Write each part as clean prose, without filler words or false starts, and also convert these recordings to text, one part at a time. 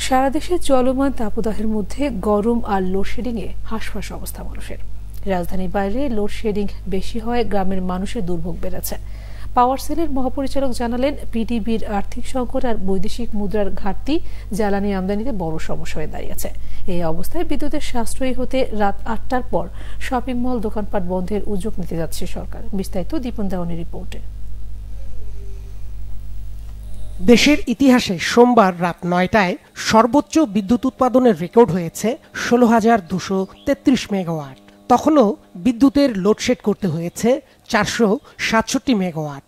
সারা দেশে চলমান তাপদাহের মধ্যে গরম আর লোডশেডিংয়ে হাঁসফাঁস অবস্থা মানুষের। রাজধানীর বাইরে লোডশেডিং বেশি হয় গ্রামের মানুষের দুর্ভোগ বেড়েছে। পাওয়ার সেলের মহাপরিচালক জানালেন, পিডিবির আর্থিক সংকট আর বৈদেশিক মুদ্রার ঘাটতি জ্বালানি আমদানিতে বড় সমস্যা হয়ে দাঁড়িয়েছে। এই অবস্থায় বিদ্যুতের সাশ্রয়ী হতে রাত ৮টার পর শপিং মল, দোকানপাট বন্ধের উদ্যোগ নিতে যাচ্ছে সরকার। বিস্তারিত দীপন দেওয়ানের রিপোর্টে। দেশের ইতিহাসে সোমবার রাত ৯টায় সর্বোচ্চ বিদ্যুৎ উৎপাদনের রেকর্ড হয়েছে ১৬,২৩৩ মেগাওয়াট। তখনও বিদ্যুতের লোডশেড করতে হয়েছে ৪৬৭ মেগাওয়াট।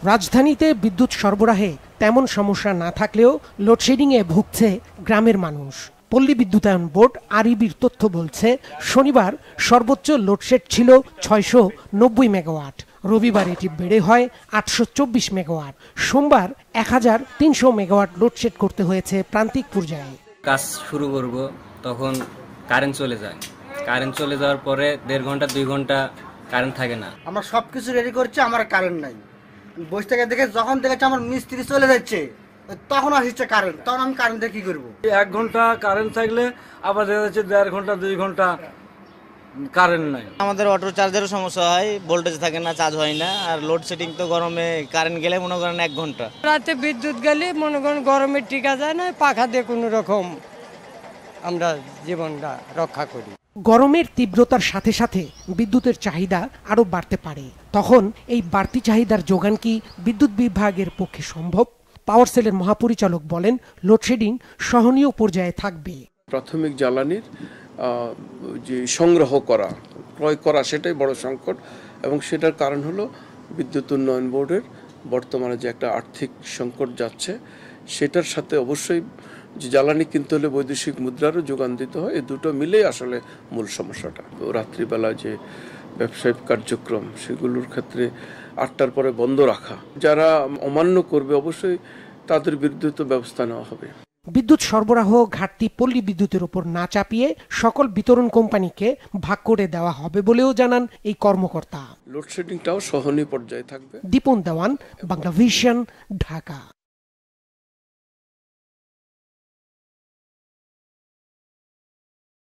রাজধানীতে বিদ্যুৎ সরবরাহে তেমন সমস্যা না থাকলেও লোডশেডিংয়ে ভুগছে গ্রামের মানুষ। পল্লী বিদ্যুতায়ন বোর্ড আরইবির তথ্য বলছে, শনিবার সর্বোচ্চ লোডশেড ছিল ৬৯০ মেগাওয়াট। রবিবার এটি বেড়ে হয় ৮২৪ মেগাওয়াট। সোমবার ১৩০০ মেগাওয়াট লোডশেড করতে হয়েছে প্রান্তিক পর্যায়ে। কাজ শুরু করব, তখন কারেন্ট চলে যায়। কারেন্ট চলে যাওয়ার পরে ১.৫ ঘন্টা ২ ঘন্টা কারেন্ট থাকে না। আমরা সবকিছু রেডি করছি, আমার কারেন্ট নাই। বসে থেকে দেখে যখন দেখেছি আমার মিস্ত্রি চলে যাচ্ছে, তখন আসছে কারেন্ট। তখন আমি কারেন্টে কি করবো? ১ ঘন্টা কারেন্ট থাকলে আবার দেখা যাচ্ছে ১.৫ ঘন্টা ২ ঘন্টা কারেন্ট নাই। আমাদের অটো চার্জেরও সমস্যা হয়, ভোল্টেজ থাকে না, চার্জ হয় না। আর লোডশেডিং তো গরমে কারেন্ট গেলে মনে করেন ১ ঘন্টা। রাতে বিদ্যুৎ গেলে মনে করেন গরমে টিকা যায় না, পাখা দিয়ে কোনো রকম আমরা জীবনটা রক্ষা করি। গরমের তীব্রতার সাথে সাথে বিদ্যুতের চাহিদা আরো বাড়তে পারে। তখন এই বাড়তি চাহিদার যোগান কি বিদ্যুৎ বিভাগের পক্ষে সম্ভব? পাওয়ার সেলের মহাপরিচালক বলেন, লোডশেডিং সহনীয় পর্যায়ে থাকবে। প্রাথমিক জ্বালানির যে সংগ্রহ করা, ক্রয় করা, সেটাই বড় সংকট। এবং সেটার কারণ হলো বিদ্যুৎ উন্নয়ন বোর্ডের বর্তমানে যে একটা আর্থিক সংকট যাচ্ছে, সেটার সাথে অবশ্যই যে জ্বালানি কিনতে হলে বৈদেশিক মুদ্রারও যোগান দিতে হয়। এই দুটো মিলেই আসলে মূল সমস্যাটা। রাত্রিবেলা যে ব্যবসায়িক কার্যক্রম, সেগুলোর ক্ষেত্রে ৮টার পরে বন্ধ রাখা, যারা অমান্য করবে অবশ্যই তাদের বিরুদ্ধে তো ব্যবস্থা নেওয়া হবে। বিদ্যুৎ সরবরাহ ঘাটতি পল্লী বিদ্যুতের উপর না চাপিয়ে সকল বিতরণ কোম্পানিকে ভাগ করে দেওয়া হবে বলেও জানান এই কর্মকর্তা। লোডশেডিংটাও সহনীয় পর্যায়ে থাকবে। দীপন দেওয়ান, বাংলাভিশন, ঢাকা।